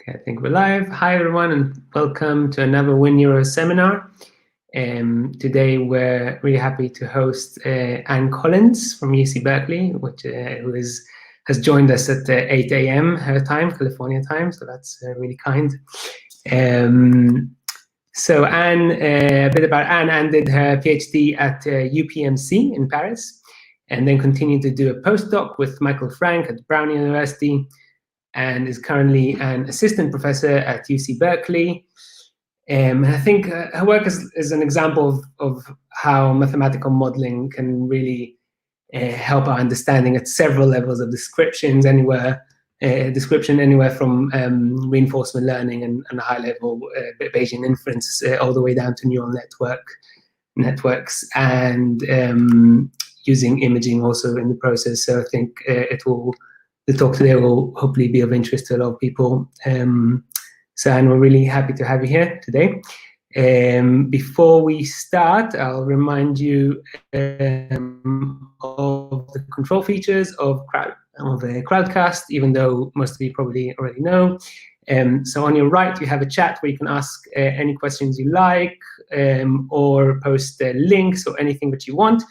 Okay, I think we're live. Hi, everyone, and welcome to another Neuro seminar. Today, we're really happy to host Anne Collins from UC Berkeley, who has joined us at 8 a.m. her time, California time, so that's really kind. So Anne, a bit about Anne. Anne did her PhD at UPMC in Paris, and then continued to do a postdoc with Michael Frank at Brown University, and is currently an assistant professor at UC Berkeley. I think her work is an example of how mathematical modeling can really help our understanding at several levels of description, anywhere from reinforcement learning and high-level Bayesian inference all the way down to neural networks, and using imaging also in the process. So I think the talk today will hopefully be of interest to a lot of people. So Anne, we're really happy to have you here today. Before we start, I'll remind you of the control features of a Crowdcast, even though most of you probably already know. So on your right, you have a chat where you can ask any questions you like, or post links or anything that you want.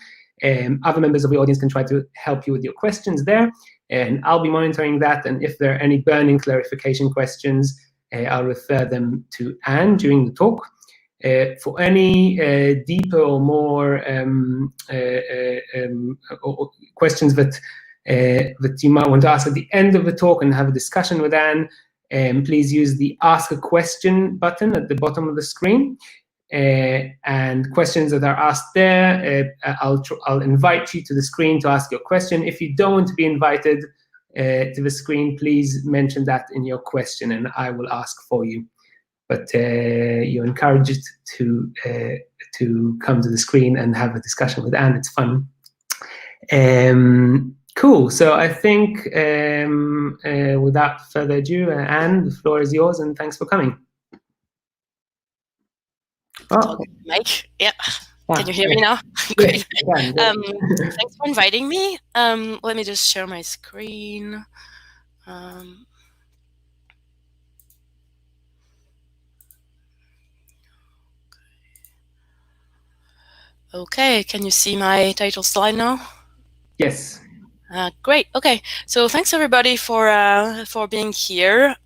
Other members of the audience can try to help you with your questions there, and I'll be monitoring that. And if there are any burning clarification questions, I'll refer them to Anne during the talk. For any deeper or more questions that you might want to ask at the end of the talk and have a discussion with Anne, please use the Ask a Question button at the bottom of the screen. And questions that are asked there, I'll invite you to the screen to ask your question. If you don't want to be invited to the screen, please mention that in your question and I will ask for you. But you're encouraged to come to the screen and have a discussion with Anne. It's fun. Cool. So I think without further ado, Anne, the floor is yours, and thanks for coming. Oh. Mike, yeah. Can you hear me now? Great. Thanks for inviting me. Let me just share my screen. Okay, can you see my title slide now? Yes. Great. Okay. So thanks everybody for being here.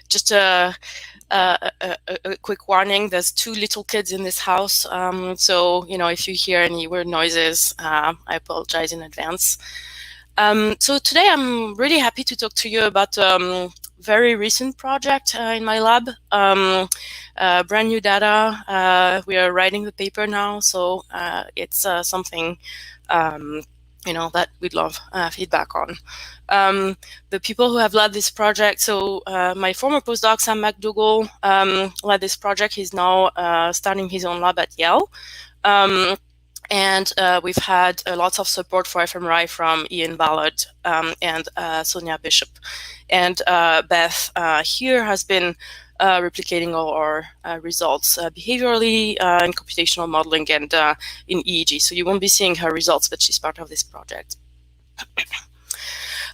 Just a quick warning: there's 2 little kids in this house, so if you hear any weird noises, I apologize in advance. So today I'm really happy to talk to you about a very recent project in my lab. Brand new data. We are writing the paper now, so it's something that we'd love feedback on. The people who have led this project, so my former postdoc, Sam McDougall, led this project. He's now starting his own lab at Yale. And we've had lots of support for fMRI from Ian Ballard and Sonia Bishop. And Beth here has been replicating all our results behaviorally in computational modeling and in EEG. So you won't be seeing her results, but she's part of this project.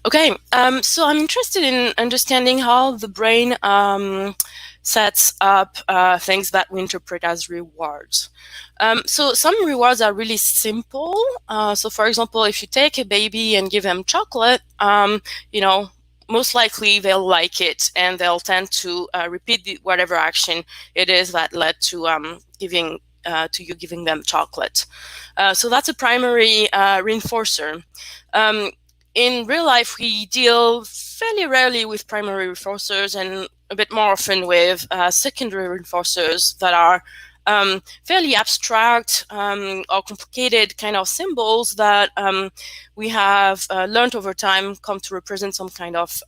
Okay, so I'm interested in understanding how the brain sets up things that we interpret as rewards. So some rewards are really simple. So for example, if you take a baby and give them chocolate, most likely they'll like it and they'll tend to repeat whatever action it is that led to you giving them chocolate. So that's a primary reinforcer. In real life, we deal fairly rarely with primary reinforcers and a bit more often with secondary reinforcers that are fairly abstract or complicated kind of symbols that we have learned over time come to represent some kind of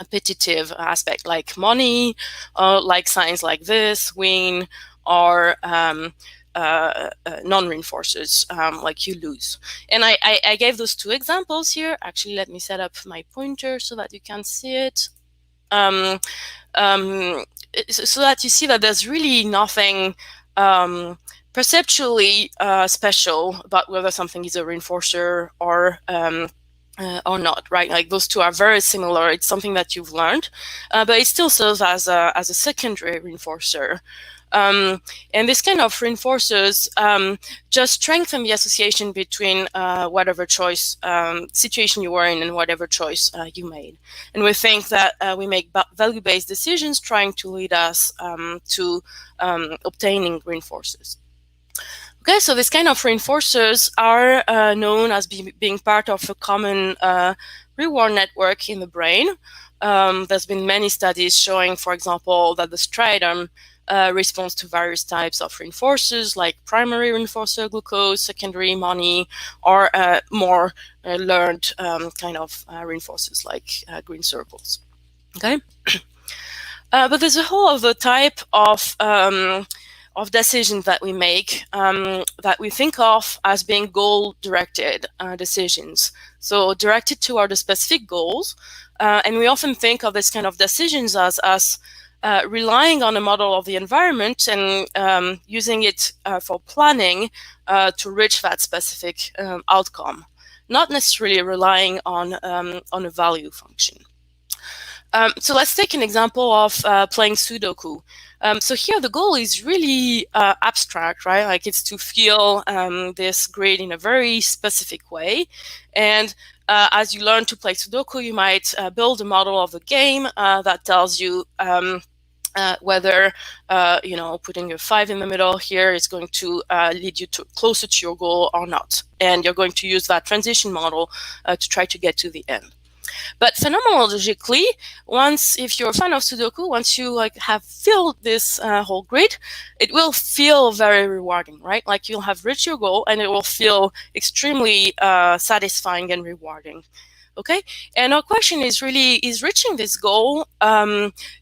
appetitive aspect, like money, like signs like this, win, or non-reinforcers, like you lose. And I gave those 2 examples here. Actually, let me set up my pointer so that you can see it. So that you see that there's really nothing perceptually special about whether something is a reinforcer or or not, right? Like those two are very similar. It's something that you've learned, but it still serves as a secondary reinforcer. And this kind of reinforcers just strengthen the association between whatever choice situation you were in and whatever choice you made. And we think that we make value-based decisions trying to lead us to obtaining reinforcers. Okay, so this kind of reinforcers are known as being part of a common reward network in the brain. There's been many studies showing, for example, that the striatum responds to various types of reinforcers, like primary reinforcer, glucose, secondary, money, or more learned kind of reinforcers like green circles. Okay, but there's a whole other type of decisions that we make that we think of as being goal-directed decisions. So directed toward the specific goals. And we often think of this kind of decisions as us relying on a model of the environment and using it for planning to reach that specific outcome, not necessarily relying on a value function. So let's take an example of playing Sudoku. So here the goal is really abstract, right? Like it's to feel this grid in a very specific way. And as you learn to play Sudoku, you might build a model of the game that tells you whether putting a 5 in the middle here is going to lead you closer to your goal or not. And you're going to use that transition model to try to get to the end. But phenomenologically, if you're a fan of Sudoku, once you have filled this whole grid, it will feel very rewarding, right? Like you'll have reached your goal and it will feel extremely satisfying and rewarding. Okay, and our question is really, is reaching this goal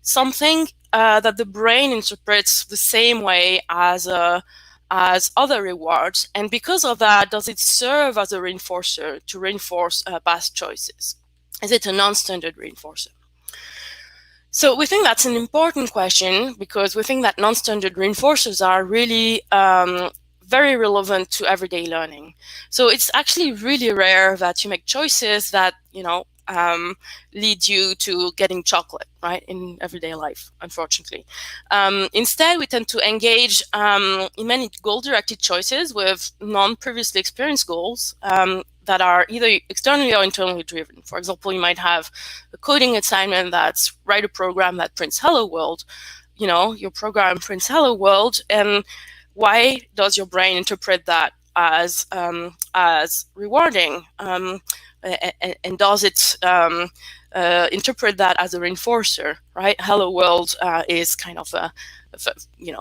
something that the brain interprets the same way as other rewards? And because of that, does it serve as a reinforcer to reinforce past choices? Is it a non-standard reinforcer? So we think that's an important question because we think that non-standard reinforcers are really very relevant to everyday learning. So it's actually really rare that you make choices that, lead you to getting chocolate, right, in everyday life, unfortunately. Instead, we tend to engage in many goal-directed choices with non-previously experienced goals that are either externally or internally driven. For example, you might have a coding assignment that's write a program that prints hello world. Your program prints hello world, and why does your brain interpret that as rewarding? And does it interpret that as a reinforcer, right? Hello world is kind of a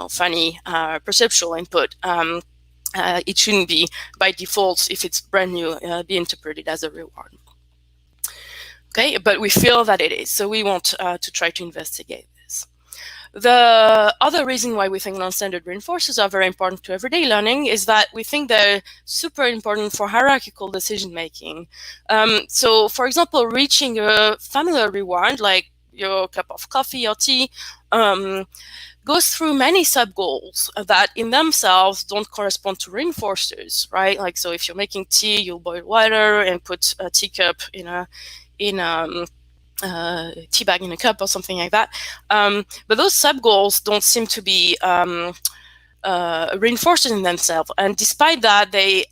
funny perceptual input. It shouldn't be by default, if it's brand new, be interpreted as a reward. Okay, but we feel that it is, so we want to try to investigate this. The other reason why we think non-standard reinforcers are very important to everyday learning is that we think they're super important for hierarchical decision-making. So, for example, reaching a familiar reward, like your cup of coffee or tea, goes through many sub-goals that in themselves don't correspond to reinforcers, right? Like, so if you're making tea, you'll boil water and put a teacup in a tea bag in a cup or something like that. But those sub-goals don't seem to be reinforcers in themselves. And despite that, they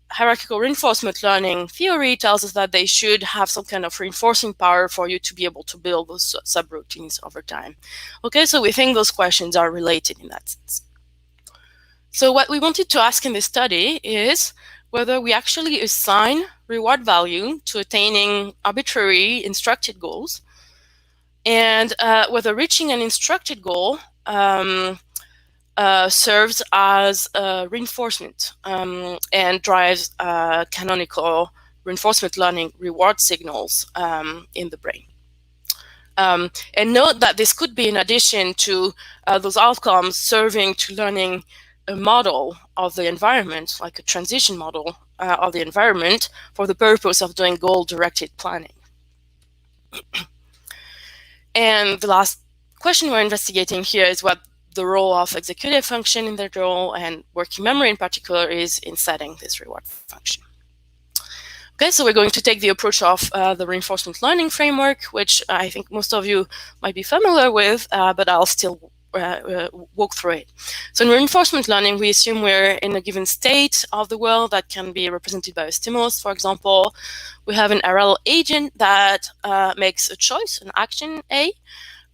hierarchical reinforcement learning theory tells us that they should have some kind of reinforcing power for you to be able to build those subroutines over time. Okay, so we think those questions are related in that sense. So what we wanted to ask in this study is whether we actually assign reward value to attaining arbitrary instructed goals, and whether reaching an instructed goal serves as reinforcement and drives canonical reinforcement learning reward signals in the brain. And note that this could be in addition to those outcomes serving to learning a model of the environment, like a transition model of the environment, for the purpose of doing goal-directed planning. And the last question we're investigating here is what the role of executive function in the role, and working memory in particular, is in setting this reward function. Okay, so we're going to take the approach of the reinforcement learning framework, which I think most of you might be familiar with, but I'll still walk through it. So in reinforcement learning, we assume we're in a given state of the world that can be represented by a stimulus. For example, we have an RL agent that makes a choice, an action A.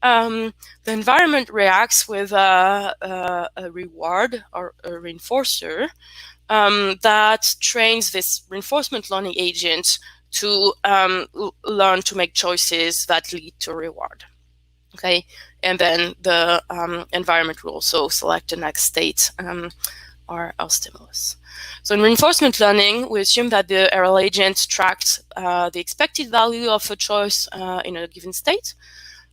The environment reacts with a reward or a reinforcer that trains this reinforcement learning agent to learn to make choices that lead to a reward. Okay, and then the environment will also select the next state or our stimulus. So in reinforcement learning, we assume that the RL agent tracks the expected value of a choice in a given state,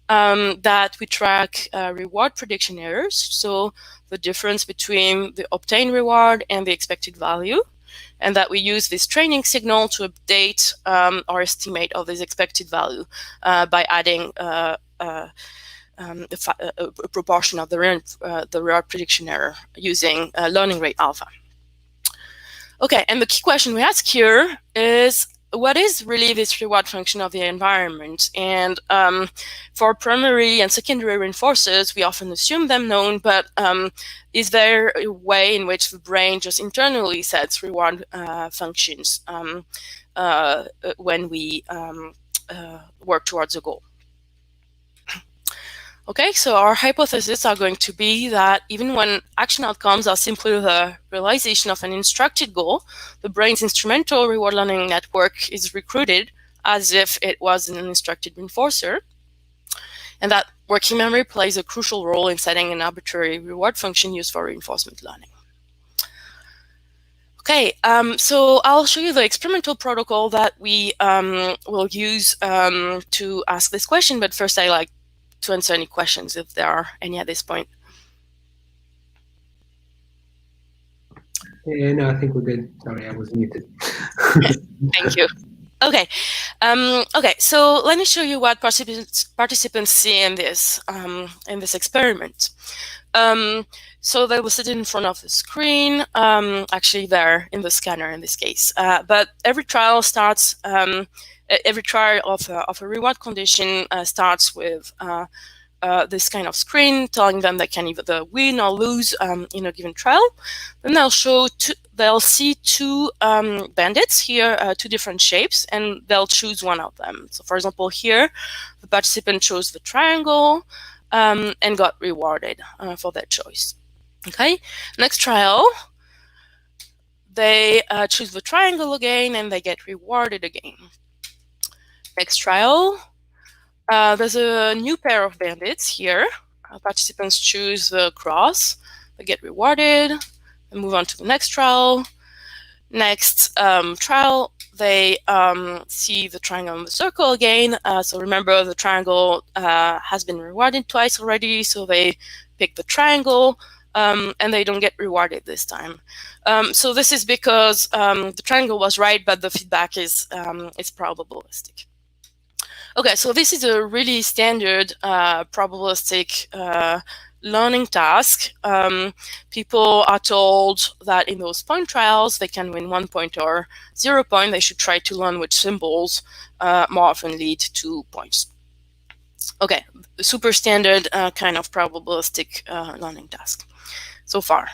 that we track reward prediction errors, so the difference between the obtained reward and the expected value, and that we use this training signal to update our estimate of this expected value by adding a proportion of the reward prediction error using learning rate alpha. Okay, and the key question we ask here is, what is really this reward function of the environment? And for primary and secondary reinforcers, we often assume them known, but is there a way in which the brain just internally sets reward functions when we work towards a goal? Okay, so our hypotheses are going to be that even when action outcomes are simply the realization of an instructed goal, the brain's instrumental reward learning network is recruited as if it was an instructed reinforcer, and that working memory plays a crucial role in setting an arbitrary reward function used for reinforcement learning. Okay, so I'll show you the experimental protocol that we will use to ask this question, but first I like to answer any questions if there are any at this point. No, I think we're good. Sorry, I was muted. Thank you. Okay. Okay. So let me show you what participants see in this experiment. So they will sit in front of the screen. Actually, they're in the scanner in this case. But every trial starts. Every trial of a reward condition starts with this kind of screen telling them they can either win or lose in a given trial. Then they'll see two bandits here, two different shapes, and they'll choose one of them. So for example, here, the participant chose the triangle and got rewarded for that choice. Okay, next trial, they choose the triangle again and they get rewarded again. Next trial, there's a new pair of bandits here. Participants choose the cross, they get rewarded, and move on to the next trial. Next trial, they see the triangle and the circle again. So remember, the triangle has been rewarded twice already, so they pick the triangle, and they don't get rewarded this time. So this is because the triangle was right, but the feedback is probabilistic. Okay, so this is a really standard probabilistic learning task. People are told that in those point trials, they can win 1 point or 0 point. They should try to learn which symbols more often lead to points. Okay, super standard kind of probabilistic learning task so far.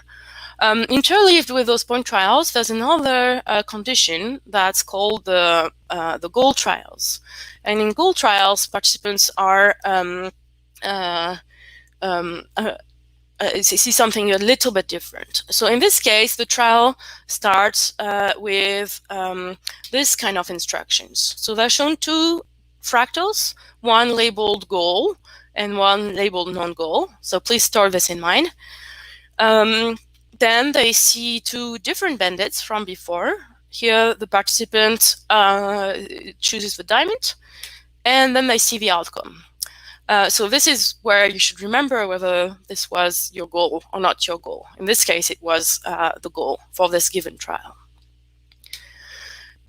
Interleaved with those point trials, there's another condition that's called the goal trials. And in goal trials, participants are see something a little bit different. So in this case, the trial starts with this kind of instructions. So they're shown two fractals, one labeled goal and one labeled non-goal. So please store this in mind. Then they see two different bandits from before. Here, the participant chooses the diamond, and then they see the outcome. So this is where you should remember whether this was your goal or not your goal. In this case, it was the goal for this given trial.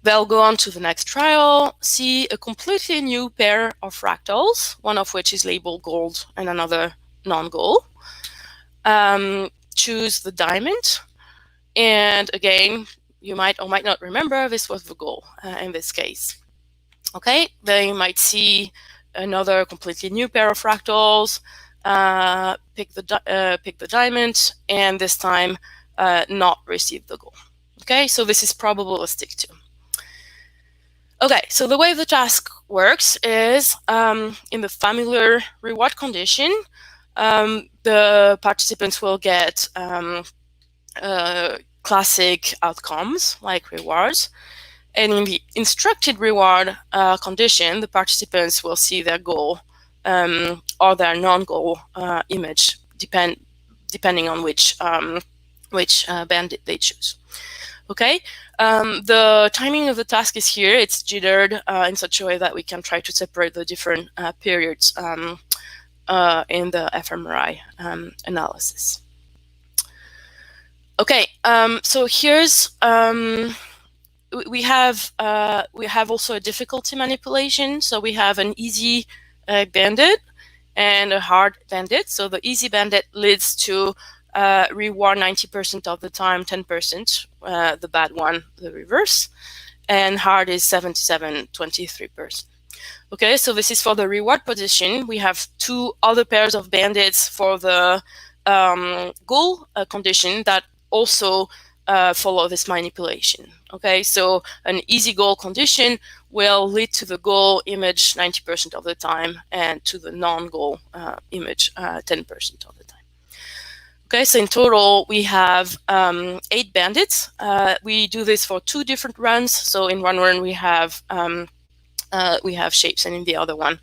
They'll go on to the next trial, see a completely new pair of fractals, one of which is labeled gold and another non-goal. Choose the diamond, and again, you might or might not remember, this was the goal in this case. Okay, they might see another completely new pair of fractals, pick the diamond, and this time not receive the goal. Okay, so this is probabilistic too. Okay, so the way the task works is in the familiar reward condition, the participants will get classic outcomes like rewards. And in the instructed reward condition, the participants will see their goal or their non-goal image, depending on which bandit they choose. Okay, the timing of the task is here. It's jittered in such a way that we can try to separate the different periods in the fMRI analysis. Okay, so here's we have also a difficulty manipulation. So we have an easy bandit and a hard bandit. So the easy bandit leads to reward 90% of the time, 10%. The bad one, the reverse, and hard is 77, 23%. Okay, so this is for the reward position. We have two other pairs of bandits for the goal condition that also follow this manipulation. Okay, so an easy goal condition will lead to the goal image 90% of the time and to the non-goal image 10% of the time. Okay, so in total we have 8 bandits. We do this for 2 different runs. So in one run we have shapes, and in the other one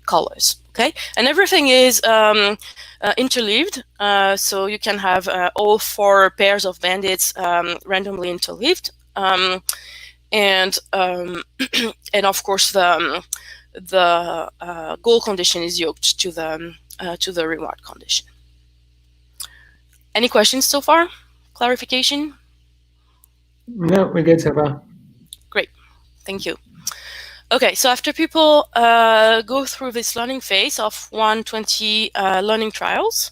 colors. Okay, and everything is interleaved, so you can have all 4 pairs of bandits randomly interleaved, and of course the goal condition is yoked to the reward condition. Any questions so far? Clarification? No, we're good so far. Great, thank you. Okay, so after people go through this learning phase of 120 learning trials,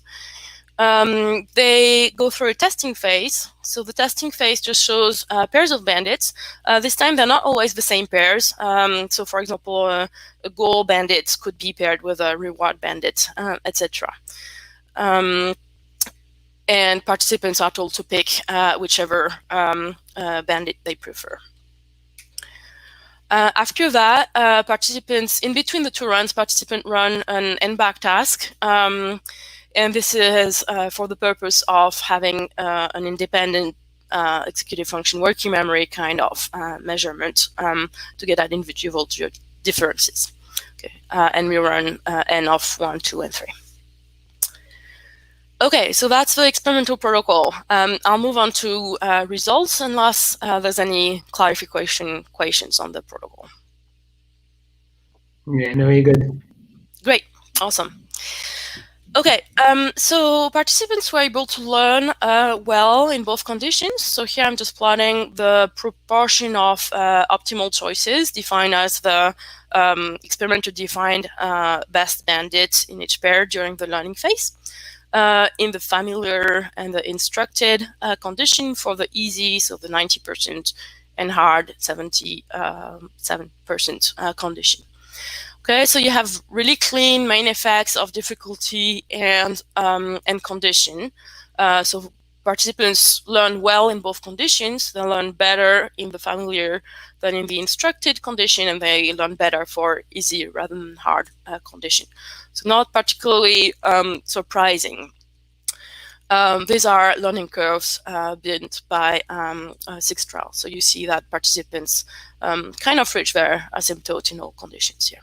they go through a testing phase. So the testing phase just shows pairs of bandits. This time they're not always the same pairs. So for example, a goal bandit could be paired with a reward bandit, etc. And participants are told to pick whichever bandit they prefer. After that, participants, in between the 2 runs, participants run an end-back task. And this is for the purpose of having an independent executive function working memory kind of measurement to get at individual differences. Okay. And we run n of 1, 2, and 3. Okay, so that's the experimental protocol. I'll move on to results unless there's any clarification questions on the protocol. Yeah, no, you're good. Great, awesome. Okay, so participants were able to learn well in both conditions. So here I'm just plotting the proportion of optimal choices defined as the experimenter-defined best bandit in each pair during the learning phase. In the familiar and the instructed condition for the easy, so the 90%, and hard 77% condition. Okay, so you have really clean main effects of difficulty and condition. So participants learn well in both conditions. They learn better in the familiar than in the instructed condition, and they learn better for easy rather than hard condition. So not particularly surprising. These are learning curves built by 6 trials. So you see that participants kind of reach their asymptote in all conditions here.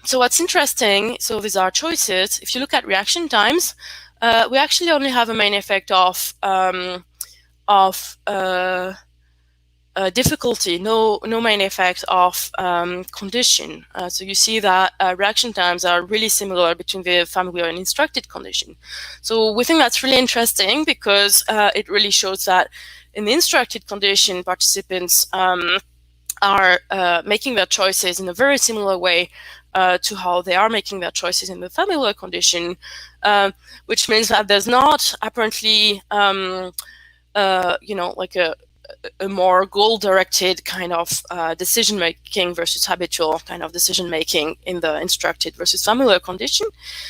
So what's interesting, so these are choices. If you look at reaction times, we actually only have a main effect of difficulty, no main effect of condition. So you see that reaction times are really similar between the familiar and instructed condition. So we think that's really interesting because it really shows that in the instructed condition, participants are making their choices in a very similar way to how they are making their choices in the familiar condition, which means that there's not apparently like a more goal-directed kind of decision-making versus habitual kind of decision-making in the instructed versus familiar condition.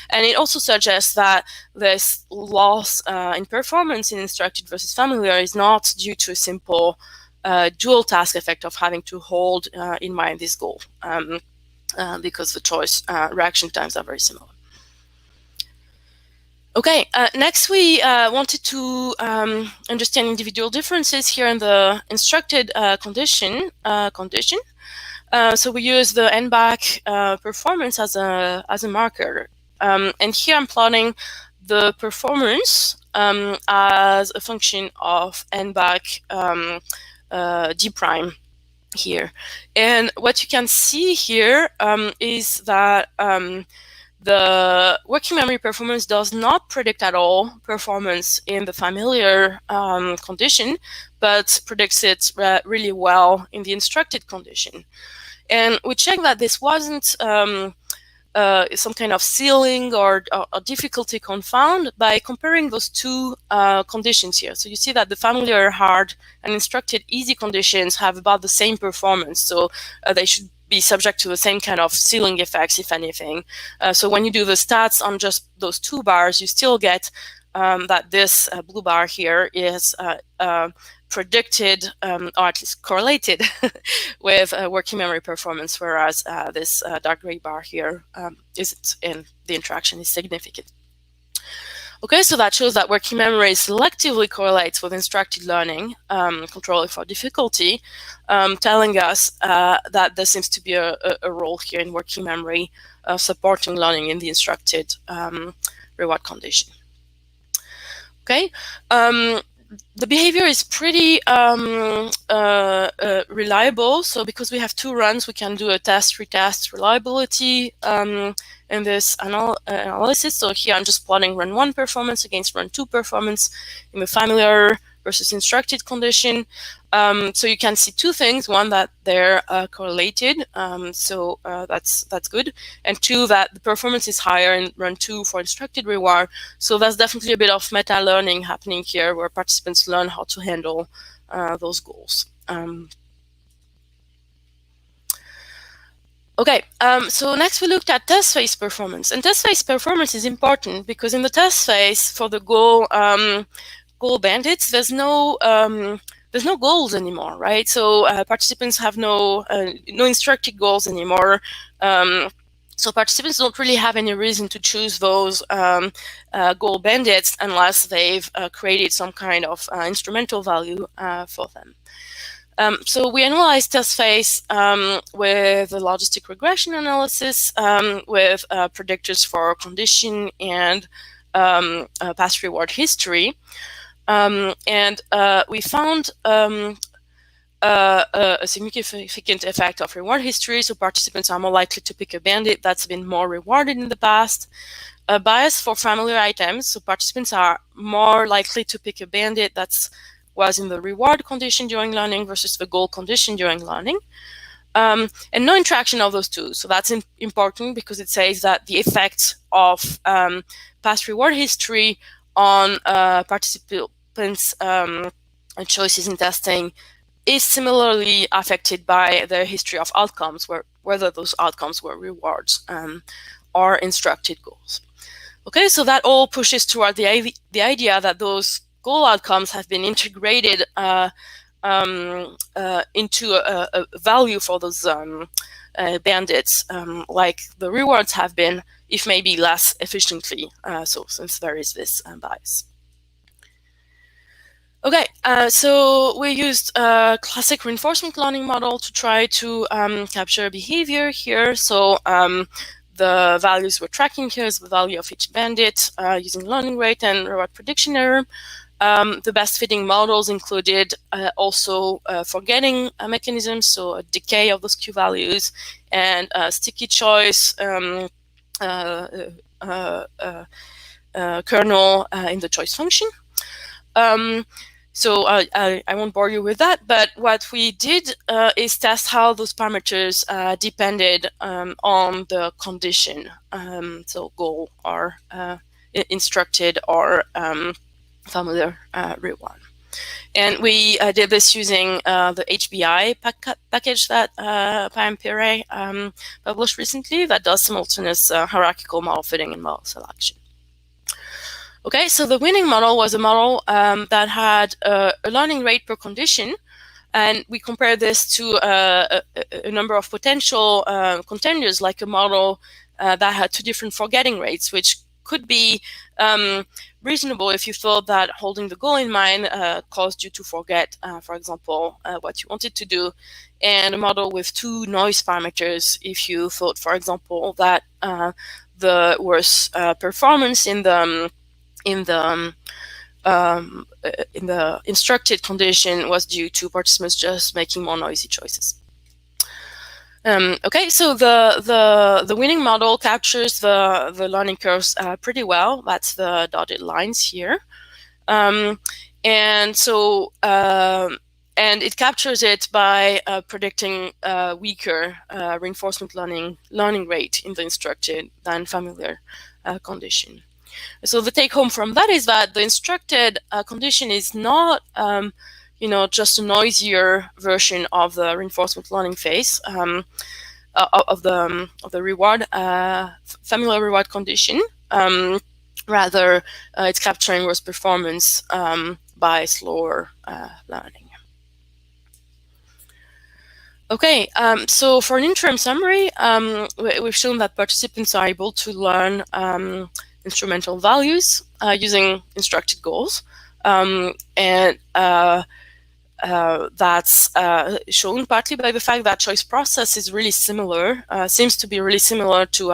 And it also suggests that this loss in performance in instructed versus familiar is not due to a simple dual task effect of having to hold in mind this goal, because the choice reaction times are very similar. Okay, next we wanted to understand individual differences here in the instructed condition. So we use the NBAC performance as a marker. And here I'm plotting the performance as a function of NBAC D prime here. And what you can see here is that the working memory performance does not predict at all performance in the familiar condition, but predicts it really well in the instructed condition. And we checked that this wasn't some kind of ceiling or difficulty confound by comparing those two conditions here. So you see that the familiar hard and instructed easy conditions have about the same performance. So they should be subject to the same kind of ceiling effects, if anything. So when you do the stats on just those two bars, you still get that this blue bar here is predicted, or at least correlated with working memory performance, whereas this dark gray bar here isn't, and the interaction is significant. Okay, so that shows that working memory selectively correlates with instructed learning, controlling for difficulty, telling us that there seems to be a role here in working memory supporting learning in the instructed reward condition. Okay, the behavior is pretty reliable. So because we have two runs, we can do a test, retest reliability in this analysis. So here I'm just plotting run 1 performance against run 2 performance in the familiar versus instructed condition. So you can see two things: one, that they're correlated, so that's good, and two, that the performance is higher in run 2 for instructed reward. So there's definitely a bit of meta learning happening here, where participants learn how to handle those goals. Okay, so next we looked at test phase performance, and test phase performance is important because in the test phase for the goal bandits, there's no goals anymore, right? So participants have no instructed goals anymore. So participants don't really have any reason to choose those goal bandits unless they've created some kind of instrumental value for them. So we analyzed test phase with a logistic regression analysis with predictors for condition and past reward history. And we found a significant effect of reward history. So participants are more likely to pick a bandit that's been more rewarded in the past. A bias for familiar items. So participants are more likely to pick a bandit that was in the reward condition during learning versus the goal condition during learning. And no interaction of those two. So that's important because it says that the effect of past reward history on participants' choices in testing is similarly affected by the history of outcomes, whether those outcomes were rewards or instructed goals. Okay, so that all pushes toward the idea that those goal outcomes have been integrated into a value for those bandits, like the rewards have been, if maybe less efficiently, so since there is this bias. Okay, so we used a classic reinforcement learning model to try to capture behavior here. So the values we're tracking here is the value of each bandit using learning rate and reward prediction error. The best fitting models included also forgetting mechanisms, so a decay of those Q values, and sticky choice kernel in the choice function. So I won't bore you with that, but what we did is test how those parameters depended on the condition, so goal or instructed or familiar reward. And we did this using the HBI package that Pire published recently that does simultaneous hierarchical model fitting and model selection. Okay, so the winning model was a model that had a learning rate per condition, and we compared this to a number of potential contenders, like a model that had 2 different forgetting rates, which could be reasonable if you thought that holding the goal in mind caused you to forget, for example, what you wanted to do, and a model with 2 noise parameters if you thought, for example, that the worse performance in the instructed condition was due to participants just making more noisy choices. Okay, so the winning model captures the learning curves pretty well. That's the dotted lines here, and so and it captures it by predicting weaker reinforcement learning rate in the instructed than familiar condition. So the take home from that is that the instructed condition is not, just a noisier version of the reinforcement learning phase of the reward familiar reward condition. Rather, it's capturing worse performance by slower learning. Okay, so for an interim summary, we've shown that participants are able to learn instrumental values using instructed goals, and that's shown partly by the fact that choice process is really similar, seems to be really similar to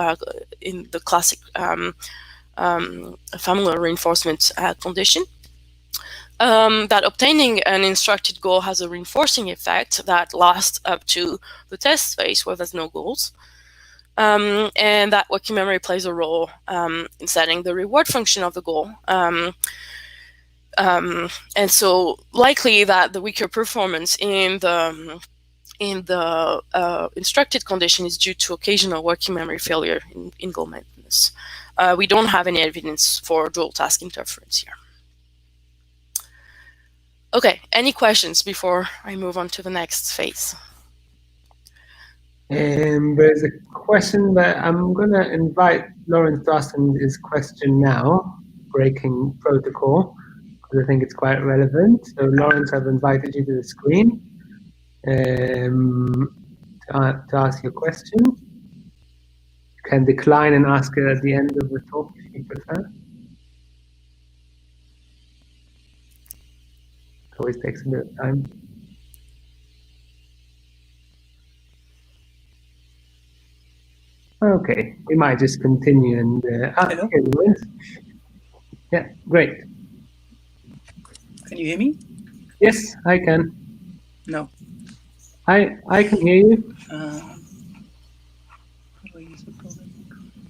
in the classic familiar reinforcement condition. That obtaining an instructed goal has a reinforcing effect that lasts up to the test phase where there's no goals. And that working memory plays a role in setting the reward function of the goal. And so likely that the weaker performance in the instructed condition is due to occasional working memory failure in goal maintenance. We don't have any evidence for dual task interference here. Okay, any questions before I move on to the next phase? There's a question that I'm going to invite Lawrence to ask his question now, breaking protocol, because I think it's quite relevant. So Lawrence, I've invited you to the screen to ask your question. You can decline and ask it at the end of the talk if you prefer. It always takes a bit of time. Okay, we might just continue and Hello? Yeah, great. Can you hear me? Yes, I can. No. I can hear you. How do I use the program?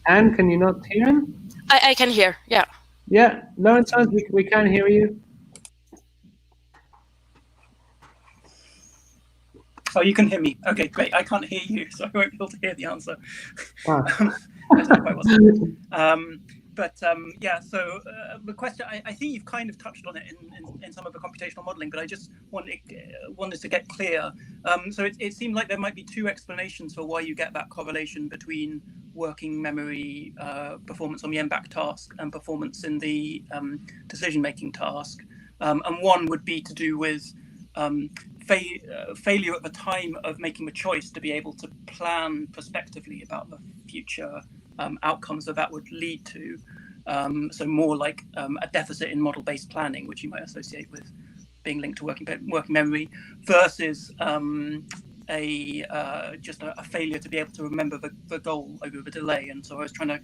Anne, can you not hear him? I can hear, yeah. Yeah, Lawrence, we can hear you. Oh, you can hear me. Okay, great. I can't hear you, so I won't be able to hear the answer. Ah. I don't know quite what's yeah, so the question, I think you've kind of touched on it in some of the computational modeling, but I just wanted to get clear. So it seemed like there might be 2 explanations for why you get that correlation between working memory performance on the MBAC task and performance in the decision-making task. And one would be to do with failure at the time of making the choice to be able to plan prospectively about the future outcomes that would lead to. So more like a deficit in model-based planning, which you might associate with being linked to working memory, versus just a failure to be able to remember the goal over the delay. And so I was trying to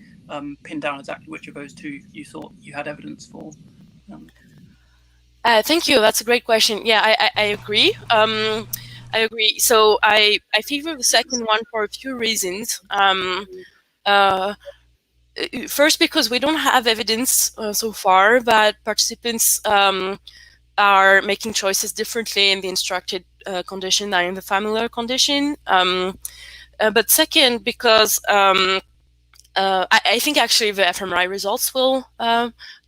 pin down exactly which of those 2 you thought you had evidence for. Thank you. That's a great question. Yeah, I agree. I agree. So I favor the second one for a few reasons. First, because we don't have evidence so far that participants are making choices differently in the instructed condition than in the familiar condition. But second, because I think actually the fMRI results will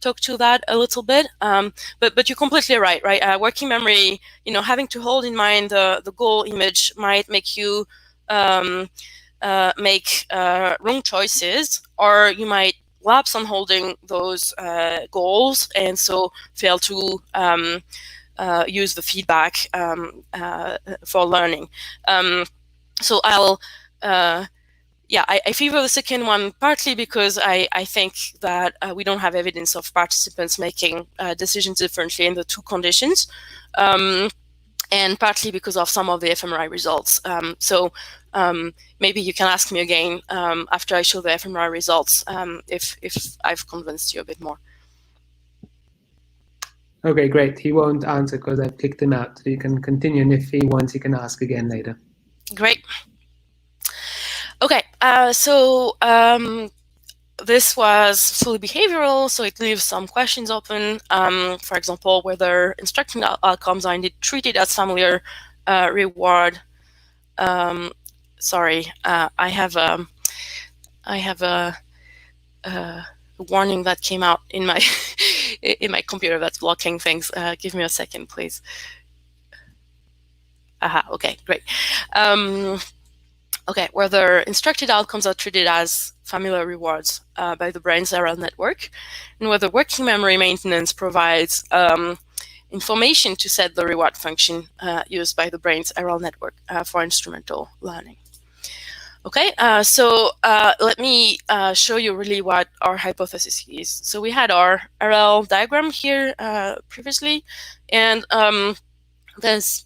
talk to that a little bit. But you're completely right, right? Working memory, having to hold in mind the goal image might make you make wrong choices, or you might lapse on holding those goals and so fail to use the feedback for learning. So I'll I favor the second one, partly because I think that we don't have evidence of participants making decisions differently in the two conditions, and partly because of some of the fMRI results. Maybe you can ask me again after I show the fMRI results if I've convinced you a bit more. Okay, great. He won't answer because I've kicked him out. So you can continue, and if he wants, he can ask again later. Great. Okay, this was fully behavioral, so it leaves some questions open. For example, whether instruction outcomes are indeed treated as familiar reward. Sorry, I have a warning that came out in my in my computer that's blocking things. Give me a second, please. Aha. Okay, great. Okay, whether instructed outcomes are treated as familiar rewards by the brain's neural network, and whether working memory maintenance provides information to set the reward function used by the brain's neural network for instrumental learning. Okay, let me show you really what our hypothesis is. So we had our RL diagram here previously, and there's,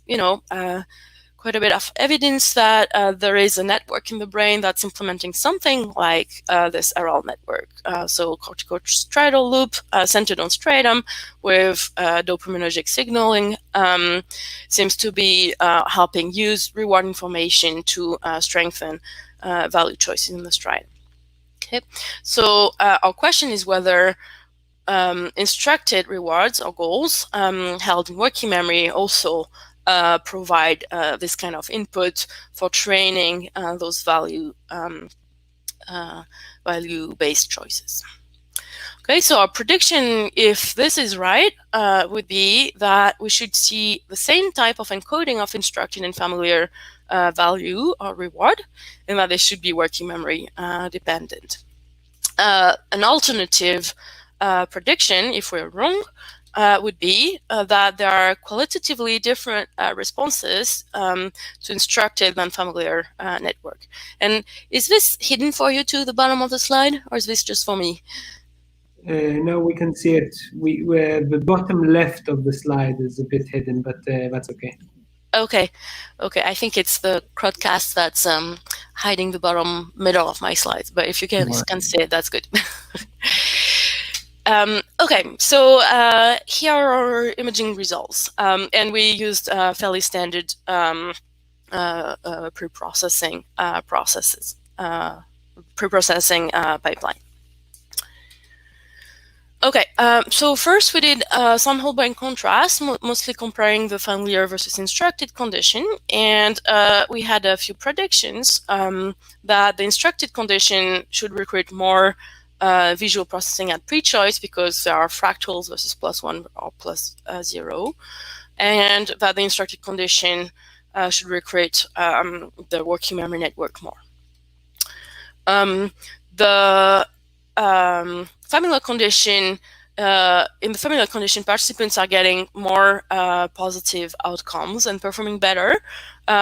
quite a bit of evidence that there is a network in the brain that's implementing something like this RL network. So corticostriatal loop centered on striatum with dopaminergic signaling seems to be helping use reward information to strengthen value choices in the striatum. Okay, so our question is whether instructed rewards or goals held in working memory also provide this kind of input for training those value-based choices. Okay, so our prediction, if this is right, would be that we should see the same type of encoding of instructed and familiar value or reward, and that they should be working memory dependent. An alternative prediction, if we're wrong, would be that there are qualitatively different responses to instructed than familiar network. And is this hidden for you to the bottom of the slide, or is this just for me? No, we can see it. The bottom left of the slide is a bit hidden, but that's okay. Okay. I think it's the crowdcast that's hiding the bottom middle of my slides. But if you can see it, that's good. Okay, so here are our imaging results, and we used fairly standard pre-processing pipeline. Okay, so first we did some whole brain contrast, mostly comparing the familiar versus instructed condition, and we had a few predictions that the instructed condition should recruit more visual processing at pre-choice because there are fractals versus +1 or +0, and that the instructed condition should recruit the working memory network more. The familiar condition, in the familiar condition, participants are getting more positive outcomes and performing better.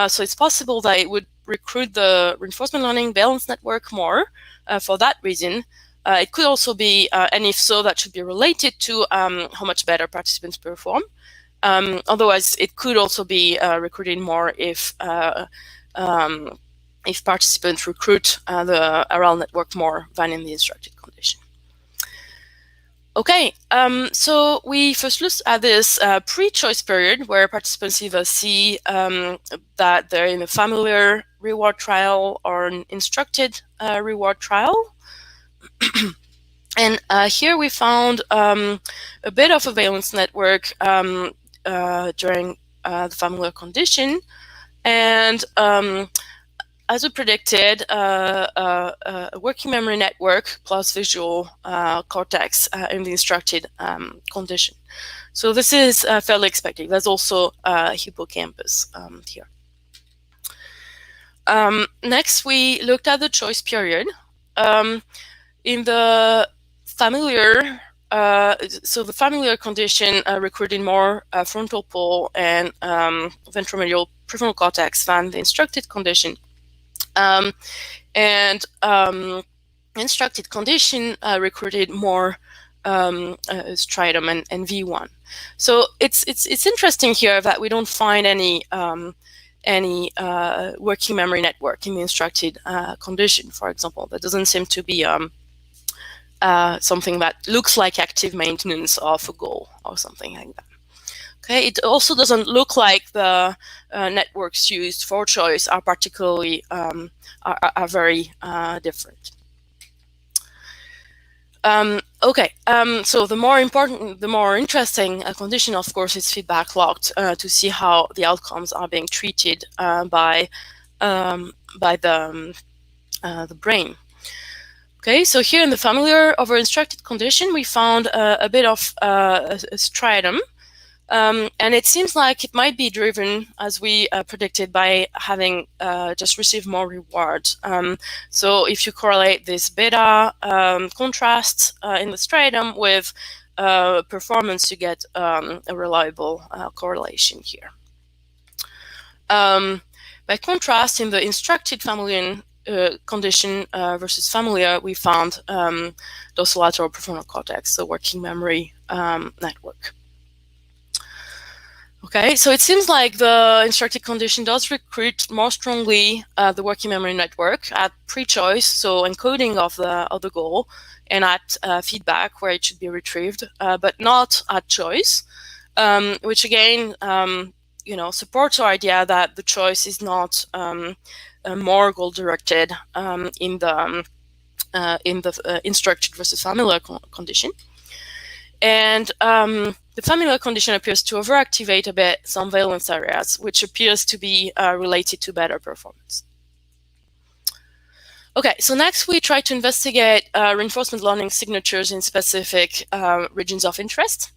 So it's possible that it would recruit the reinforcement learning balance network more for that reason. It could also be, and if so, that should be related to how much better participants perform. Otherwise, it could also be recruiting more if participants recruit the RL network more than in the instructed condition. Okay, so we first looked at this pre-choice period where participants either see that they're in a familiar reward trial or an instructed reward trial. And here we found a bit of a valence network during the familiar condition, and as we predicted, a working memory network plus visual cortex in the instructed condition. So this is fairly expected. There's also hippocampus here. Next, we looked at the choice period. In the familiar, so the familiar condition recruited more frontal pole and ventromedial prefrontal cortex than the instructed condition. Instructed condition recruited more striatum and V1. So it's interesting here that we don't find any working memory network in the instructed condition, for example. That doesn't seem to be something that looks like active maintenance of a goal or something like that. Okay, it also doesn't look like the networks used for choice are particularly are very different. So the more interesting condition, of course, is feedback locked to see how the outcomes are being treated by the brain. Okay, so here in the familiar over instructed condition, we found a bit of a striatum. And it seems like it might be driven, as we predicted, by having just received more rewards. So if you correlate this beta contrast in the striatum with performance, you get a reliable correlation here. By contrast, in the instructed familial condition versus familiar, we found dorsolateral prefrontal cortex, the working memory network. Okay, so it seems like the instructed condition does recruit more strongly the working memory network at pre-choice, so encoding of the goal, and at feedback where it should be retrieved, but not at choice, which again, supports our idea that the choice is not more goal-directed in the instructed versus familiar condition. And the familiar condition appears to overactivate a bit some valence areas, which appears to be related to better performance. Okay, so next we try to investigate reinforcement learning signatures in specific regions of interest.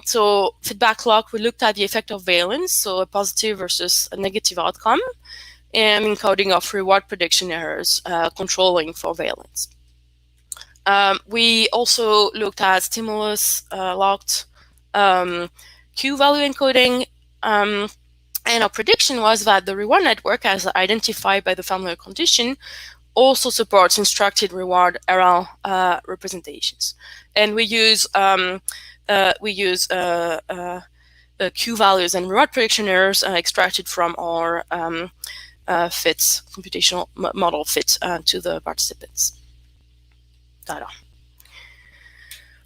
So feedback lock, we looked at the effect of valence, so a positive versus a negative outcome, and encoding of reward prediction errors, controlling for valence. We also looked at stimulus locked Q value encoding, and our prediction was that the reward network, as identified by the familiar condition, also supports instructed reward RL representations. And we use Q values and reward prediction errors extracted from our fits, computational model fit to the participants. Data.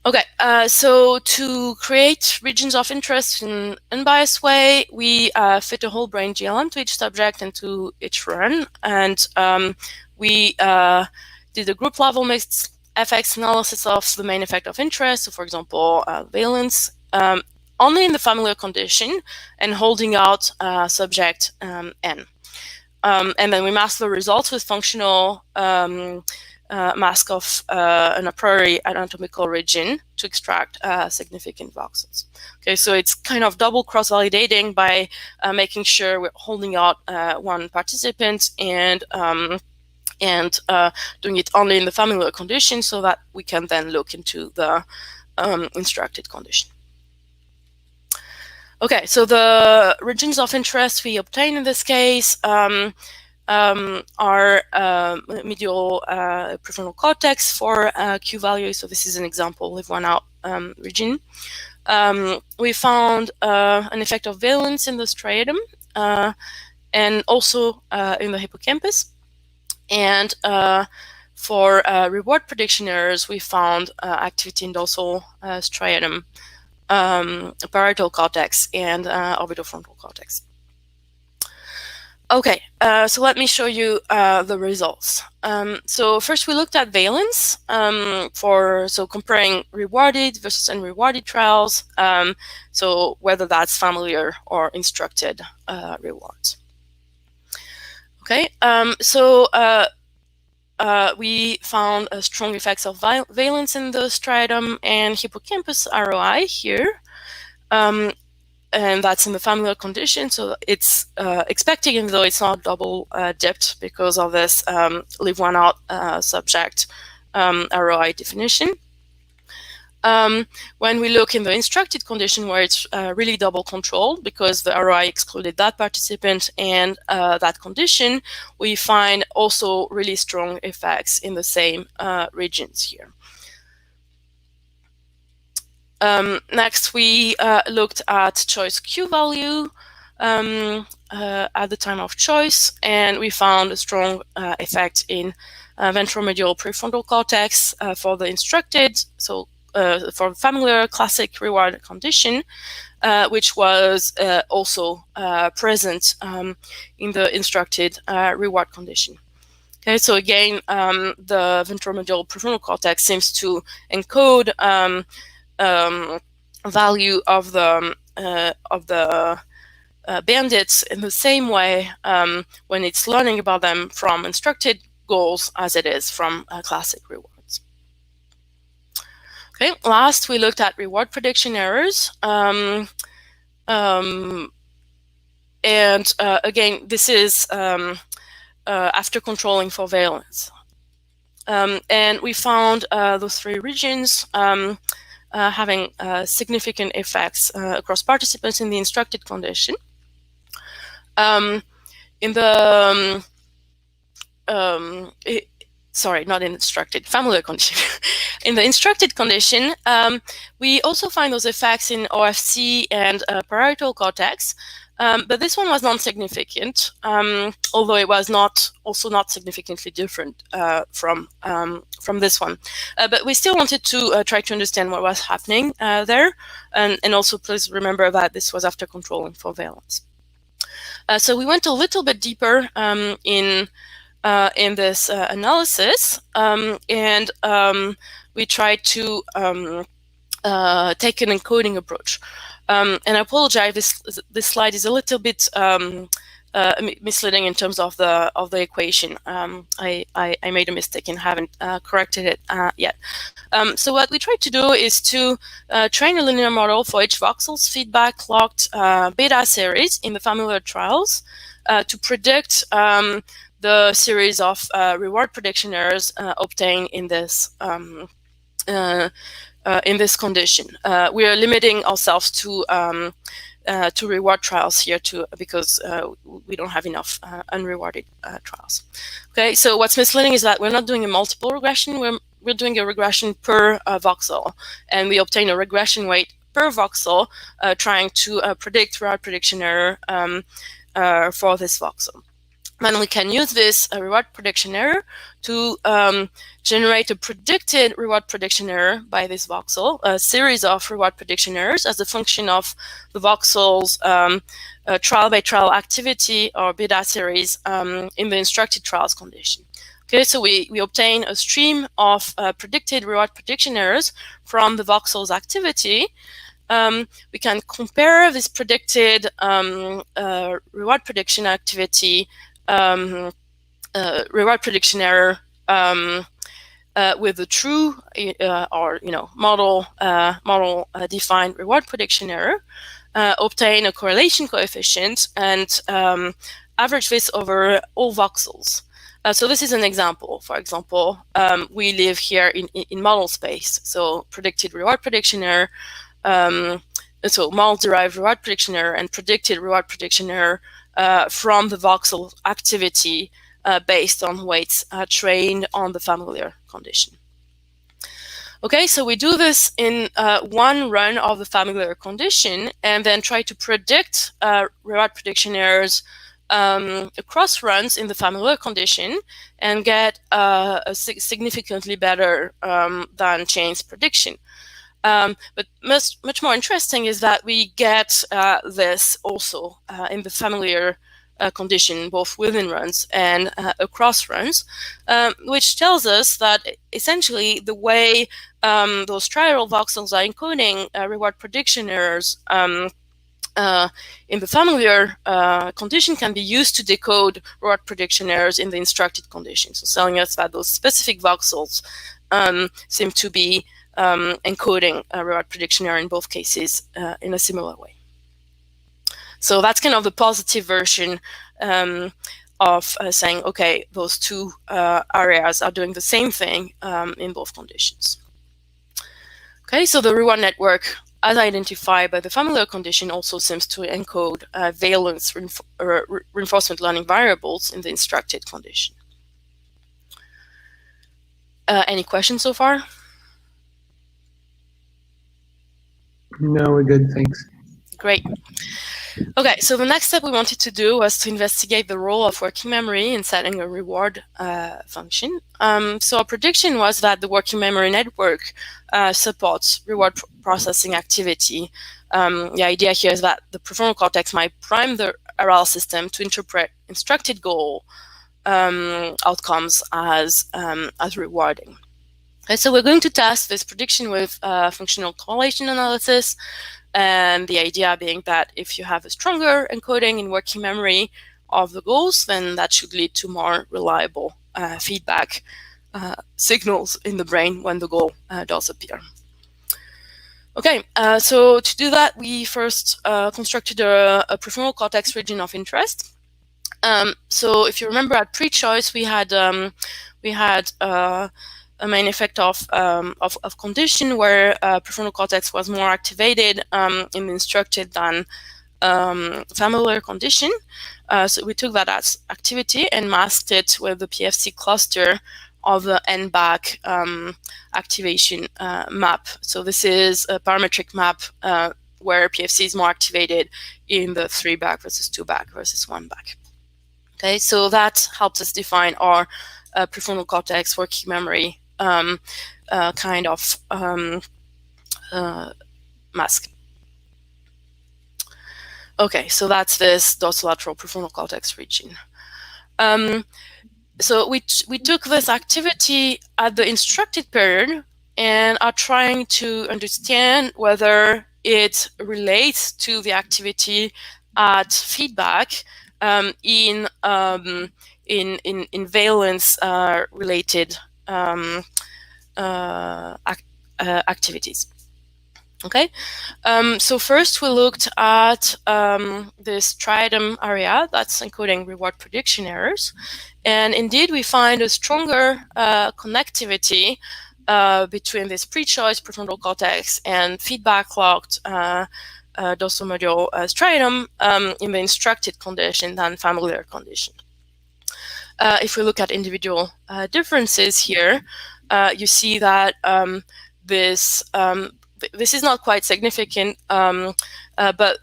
Okay, so to create regions of interest in an unbiased way, we fit a whole brain GLM to each subject and to each run, and we did a group level mixed effects analysis of the main effect of interest, so for example, valence, only in the familiar condition and holding out subject N. And then we mask the results with functional mask of an a priori anatomical region to extract significant voxels. Okay, so it's kind of double cross-validating by making sure we're holding out one participant and doing it only in the familiar condition so that we can then look into the instructed condition. Okay, so the regions of interest we obtain in this case are medial prefrontal cortex for Q value. So this is an example, leave one out region. We found an effect of valence in the striatum and also in the hippocampus. And for reward prediction errors, we found activity in dorsal striatum, parietal cortex, and orbitofrontal cortex. Okay, so let me show you the results. So first we looked at valence so comparing rewarded versus unrewarded trials, so whether that's familiar or instructed rewards. Okay, we found strong effects of valence in the striatum and hippocampus ROI here. And that's in the familiar condition, so it's expected, even though it's not double dipped because of this leave one out subject ROI definition. When we look in the instructed condition, where it's really double controlled because the ROI excluded that participant and that condition, we find also really strong effects in the same regions here. Next, we looked at choice Q value at the time of choice, and we found a strong effect in ventromedial prefrontal cortex for the instructed, so for familiar classic reward condition, which was also present in the instructed reward condition. Okay, so again, the ventromedial prefrontal cortex seems to encode value of the bandits in the same way when it's learning about them from instructed goals as it is from classic rewards. Okay, last we looked at reward prediction errors. And again, this is after controlling for valence. And we found those three regions having significant effects across participants in the instructed condition. In the sorry, not in instructed, familiar condition. In the instructed condition, we also find those effects in OFC and parietal cortex, but this one was non-significant, although it was also not significantly different from this one. But we still wanted to try to understand what was happening there, and also please remember that this was after controlling for valence. So we went a little bit deeper in this analysis, and we tried to take an encoding approach. And I apologize, this slide is a little bit misleading in terms of the equation. I made a mistake and haven't corrected it yet. So what we tried to do is to train a linear model for each voxel's feedback locked beta series in the familiar trials to predict the series of reward prediction errors obtained in this condition. We are limiting ourselves to reward trials here because we don't have enough unrewarded trials. Okay, so what's misleading is that we're not doing a multiple regression. We're doing a regression per voxel, and we obtain a regression weight per voxel, trying to predict reward prediction error for this voxel. Then we can use this reward prediction error to generate a predicted reward prediction error by this voxel, a series of reward prediction errors as a function of the voxel's trial-by-trial activity or beta series in the instructed trials condition. Okay, so we obtain a stream of predicted reward prediction errors from the voxel's activity. We can compare this predicted reward prediction activity reward prediction error with the true or model defined reward prediction error, obtain a correlation coefficient, and average this over all voxels. So this is an example. For example, we live here in model space. So predicted reward prediction error, so model-derived reward prediction error and predicted reward prediction error from the voxel activity based on weights trained on the familiar condition. Okay, so we do this in one run of the familiar condition and then try to predict reward prediction errors across runs in the familiar condition and get a significantly better than chance prediction. But much more interesting is that we get this also in the familiar condition, both within runs and across runs, which tells us that essentially the way those trial voxels are encoding reward prediction errors in the familiar condition can be used to decode reward prediction errors in the instructed condition. So telling us that those specific voxels seem to be encoding a reward prediction error in both cases in a similar way. So that's kind of the positive version of saying, okay, those two areas are doing the same thing in both conditions. Okay, so the reward network, as identified by the familiar condition, also seems to encode valence reinforcement learning variables in the instructed condition. Any questions so far? No, we're good, thanks. Great. Okay, so the next step we wanted to do was to investigate the role of working memory in setting a reward function. So our prediction was that the working memory network supports reward processing activity. The idea here is that the prefrontal cortex might prime the RL system to interpret instructed goal outcomes as rewarding. Okay, so we're going to test this prediction with functional correlation analysis. And the idea being that if you have a stronger encoding in working memory of the goals, then that should lead to more reliable feedback signals in the brain when the goal does appear. Okay, so to do that, we first constructed a prefrontal cortex region of interest. So if you remember at pre-choice, we had a main effect of condition where prefrontal cortex was more activated in the instructed than familiar condition. So we took that as activity and masked it with the PFC cluster of the NBAC activation map. So this is a parametric map where PFC is more activated in the 3-back versus 2-back versus 1-back. Okay, so that helps us define our prefrontal cortex working memory kind of mask. Okay, so that's this dorsolateral prefrontal cortex region. So we took this activity at the instructed period and are trying to understand whether it relates to the activity at feedback in valence related activities. Okay, so first we looked at this striatum area that's encoding reward prediction errors, and indeed we find a stronger connectivity between this pre-choice prefrontal cortex and feedback-locked dorsomedial striatum in the instructed condition than familiar condition. If we look at individual differences here, you see that this is not quite significant, but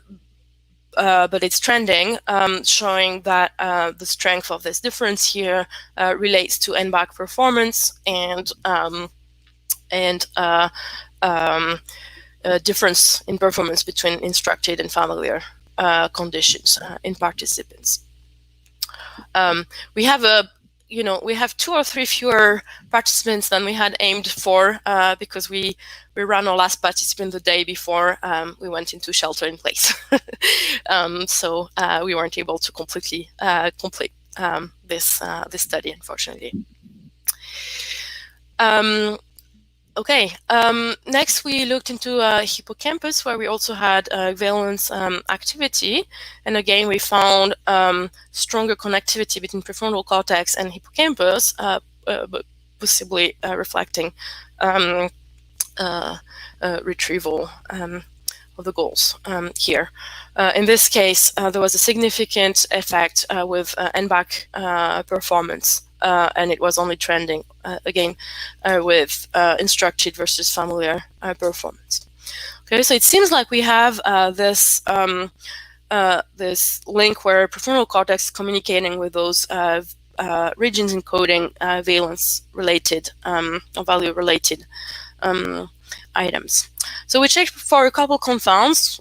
it's trending, showing that the strength of this difference here relates to NBAC performance and difference in performance between instructed and familiar conditions in participants. We have we have 2 or 3 fewer participants than we had aimed for because we ran our last participant the day before we went into shelter in place. So we weren't able to completely complete this study, unfortunately. Okay, next we looked into hippocampus, where we also had valence activity, and again we found stronger connectivity between prefrontal cortex and hippocampus, possibly reflecting retrieval of the goals here. In this case, there was a significant effect with NBAC performance. And it was only trending again with instructed versus familiar performance. Okay, so it seems like we have this this link where prefrontal cortex is communicating with those regions encoding valence-related or value-related items. So we checked for a couple confounds.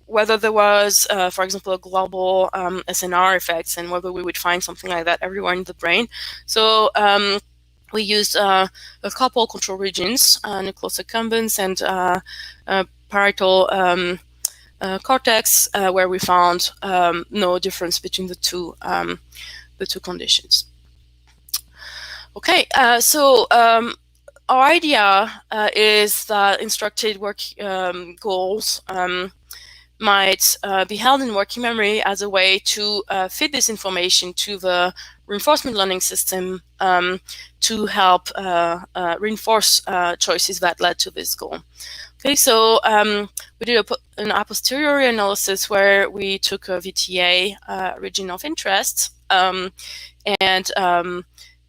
Whether there was, for example, a global SNR effects, and whether we would find something like that everywhere in the brain. So we used a couple control regions, nucleus accumbens and parietal cortex, where we found no difference between the two conditions. Okay, so our idea is that instructed work goals might be held in working memory as a way to feed this information to the reinforcement learning system to help reinforce choices that led to this goal. Okay, so we did an a posteriori analysis where we took a VTA region of interest and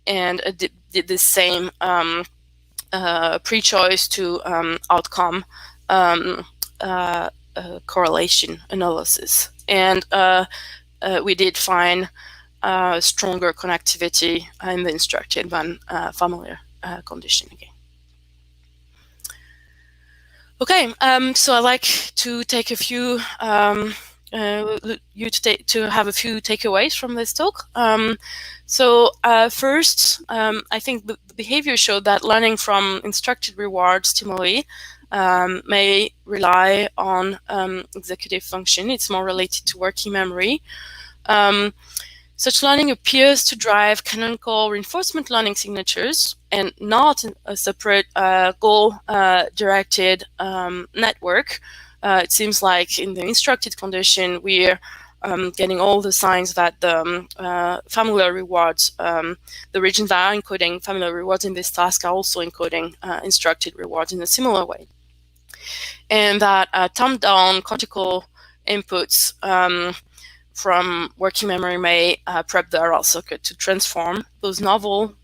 did the same pre-choice to outcome correlation analysis, and we did find stronger connectivity in the instructed than familiar condition again. Okay, so I'd like to take a few to have a few takeaways from this talk. First, I think the behavior showed that learning from instructed reward stimuli may rely on executive function. It's more related to working memory. Such learning appears to drive canonical reinforcement learning signatures and not a separate goal-directed network. It seems like in the instructed condition, we're getting all the signs that the familiar rewards, the regions that are encoding familiar rewards in this task are also encoding instructed rewards in a similar way. And that top-down cortical inputs from working memory may prep the RL circuit to transform those novel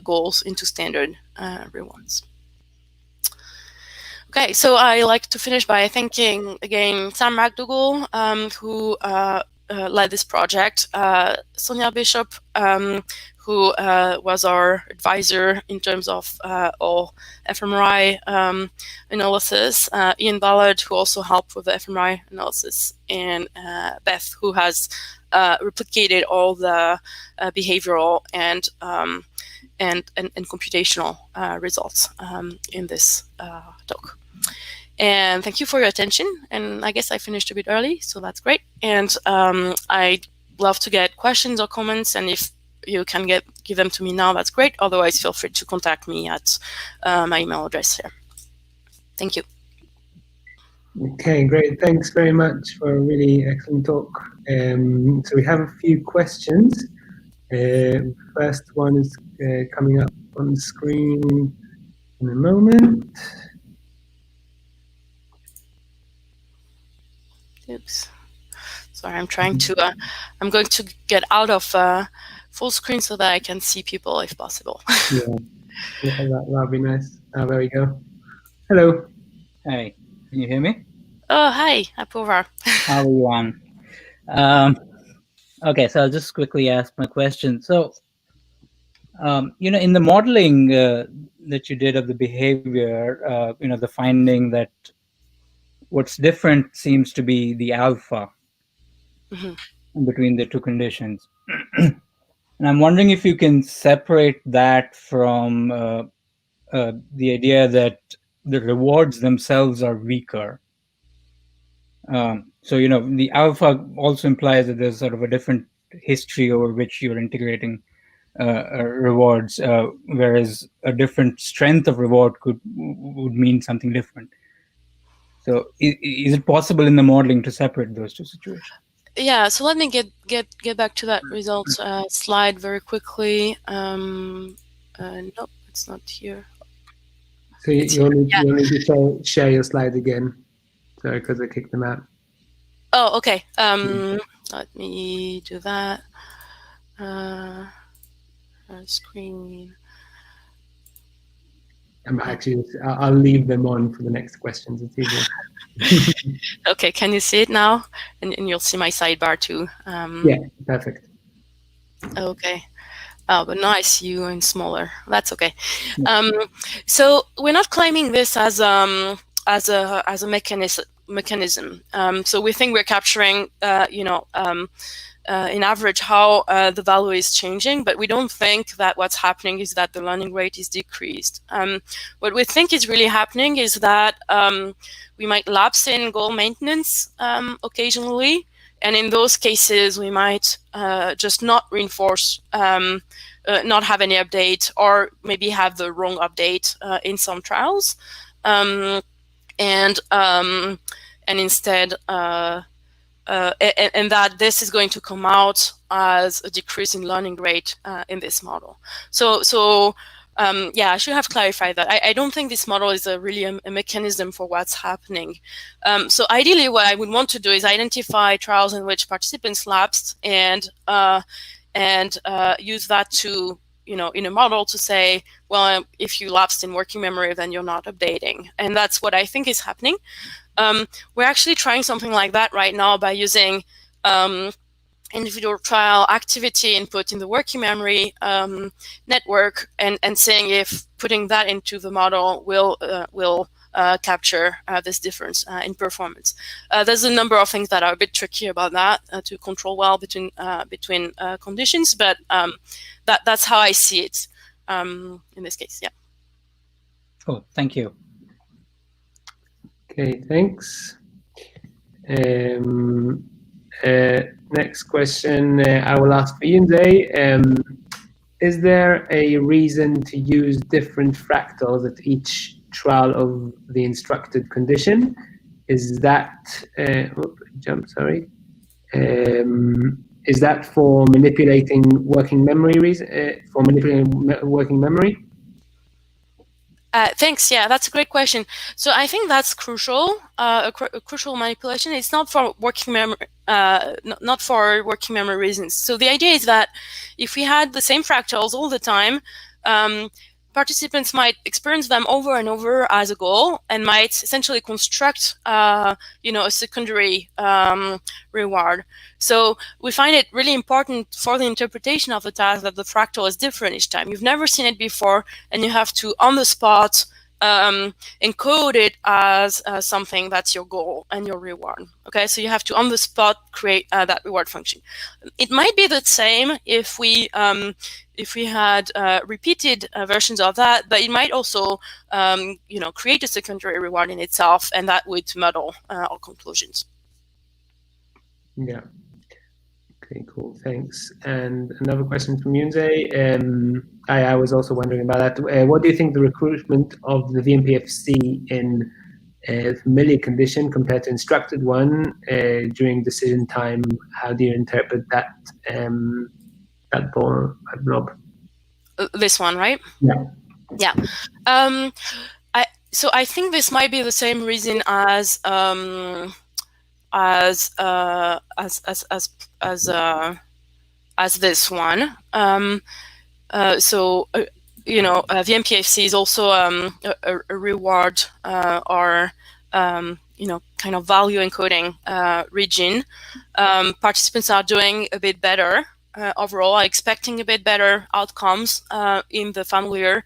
goals into standard rewards. Okay, so I like to finish by thanking again Sam McDougall, who led this project, Sonia Bishop, who was our advisor in terms of all fMRI analysis, Ian Ballard, who also helped with the fMRI analysis, and Beth, who has replicated all the behavioral and computational results in this talk. And thank you for your attention. And I guess I finished a bit early, so that's great. And I'd love to get questions or comments, and if you can give them to me now, that's great. Otherwise, feel free to contact me at my email address here. Thank you. Okay, great. Thanks very much for a really excellent talk. So we have a few questions. First one is coming up on the screen in a moment. Oops. Sorry, I'm trying to, I'm going to get out of full screen so that I can see people if possible. Yeah, that'll be nice. There we go. Hello. Hi, can you hear me? Oh, hi, Apovar. How are you on? Okay, so I'll just quickly ask my question. So, in the modeling that you did of the behavior, the finding that what's different seems to be the alpha between the two conditions. And I'm wondering if you can separate that from the idea that the rewards themselves are weaker. So, the alpha also implies that there's sort of a different history over which you're integrating rewards, whereas a different strength of reward would mean something different. So is it possible in the modeling to separate those two situations? Yeah, so let me get back to that results slide very quickly. Nope, it's not here. So you'll need to share your slides again. Sorry, because I kicked them out. Oh, okay. Let me do that. Screen. I'll leave them on for the next questions. It's easier. Okay, can you see it now? And you'll see my sidebar too. Yeah, perfect. Okay. Oh, but now I see you in smaller. That's okay. So we're not claiming this as a mechanism mechanism. So we think we're capturing, in average, how the value is changing, but we don't think that what's happening is that the learning rate is decreased. What we think is really happening is that we might lapse in goal maintenance occasionally, and in those cases, we might just not reinforce, not have any update, or maybe have the wrong update in some trials, and instead, and that this is going to come out as a decrease in learning rate in this model. So yeah, I should have clarified that. I don't think this model is really a mechanism for what's happening. So ideally, what I would want to do is identify trials in which participants lapsed and use that to, in a model to say, well, if you lapsed in working memory, then you're not updating. And that's what I think is happening. We're actually trying something like that right now by using individual trial activity input in the working memory network and seeing if putting that into the model will capture this difference in performance. There's a number of things that are a bit tricky about that to control well between conditions, but that's how I see it in this case. Yeah. Oh, thank you. Okay, thanks. Next question I will ask for you today. Is there a reason to use different fractals at each trial of the instructed condition? Is that, is that for manipulating working memory working memory? Thanks. Yeah, that's a great question. So I think that's crucial. A crucial manipulation. It's not for working memory, not for working memory reasons. So the idea is that if we had the same fractals all the time, participants might experience them over and over as a goal and might essentially construct, a secondary reward. So we find it really important for the interpretation of the task that the fractal is different each time. You've never seen it before, and you have to, on the spot, encode it as something that's your goal and your reward. Okay, so you have to, on the spot, create that reward function. It might be the same if we had repeated versions of that, but it might also, create a secondary reward in itself, and that would muddle our conclusions. Yeah. Okay, cool. Thanks. And another question from Yunze. I was also wondering about that. What do you think the recruitment of the VMPFC in familiar condition compared to instructed one during decision time? How do you interpret that blob? This one, right? Yeah. Yeah. So I think this might be the same reason as this one. VMPFC is also a reward or kind of value encoding region. Participants are doing a bit better overall, are expecting a bit better outcomes in the familiar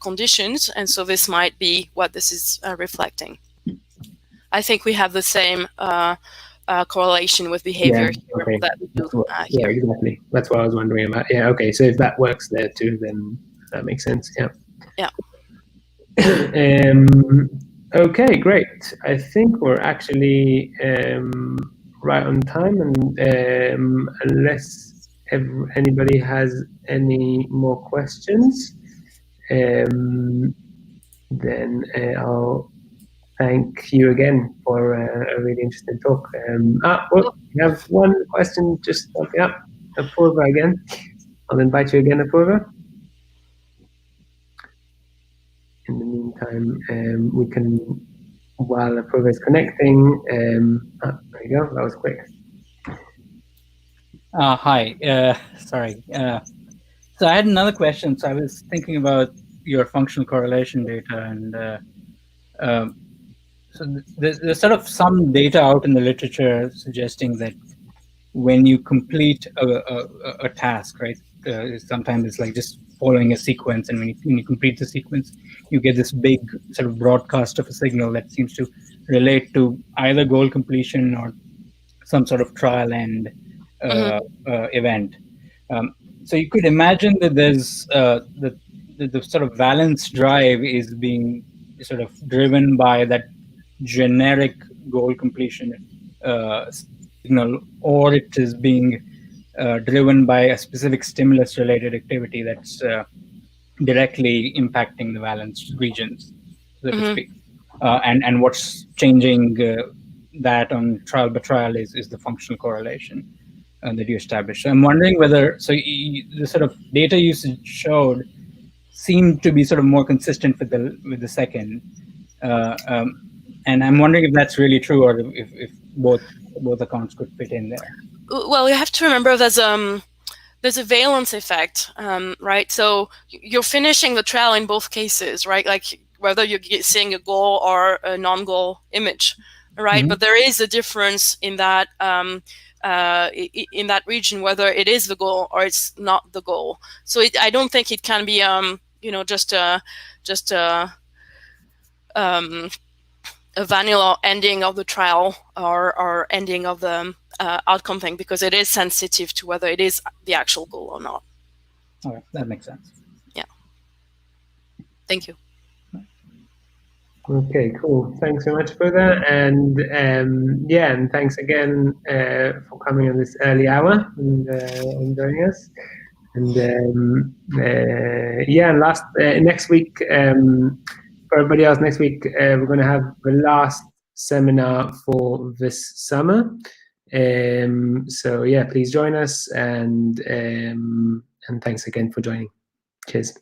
conditions, and so this might be what this is reflecting. I think we have the same correlation with behavior here that we do yeah, here. exactly. That's what I was wondering about. Yeah, okay. So if that works there too, then that makes sense. Yeah. Yeah. Okay, great. I think we're actually right on time, and unless anybody has any more questions, then I'll thank you again for a really interesting talk. We have one question just popping up. Apurva again. I'll invite you again, Apurva. In the meantime, we can, while Apurva is connecting, there you go, that was quick. Hi, sorry. So I had another question. So I was thinking about your functional correlation data, and so there's sort of some data out in the literature suggesting that when you complete a task, right, sometimes it's like just following a sequence, and when you complete the sequence, you get this big sort of broadcast of a signal that seems to relate to either goal completion or some sort of trial end event. So you could imagine that there's the sort of valence drive is being sort of driven by that generic goal completion signal, or it is being driven by a specific stimulus related activity that's directly impacting the valence regions, so to speak. And what's changing that on trial by trial is the functional correlation that you established. So I'm wondering whether, the sort of data you showed seemed to be sort of more consistent with the second. And I'm wondering if that's really true, or if both accounts could fit in there. Well, you have to remember there's a valence effect, right? So you're finishing the trial in both cases, right? Like whether you're seeing a goal or a non-goal image, right? But there is a difference in that region, whether it is the goal or it's not the goal. So I don't think it can be just a vanilla ending of the trial or ending of the outcome thing, because it is sensitive to whether it is the actual goal or not. All right, that makes sense. Yeah. Thank you. Okay, cool. Thanks so much for that, and and thanks again for coming on this early hour and joining us. And and next week, for everybody else, next week we're going to have the last seminar for this summer. So yeah, please join us, and thanks again for joining. Cheers.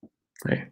All right.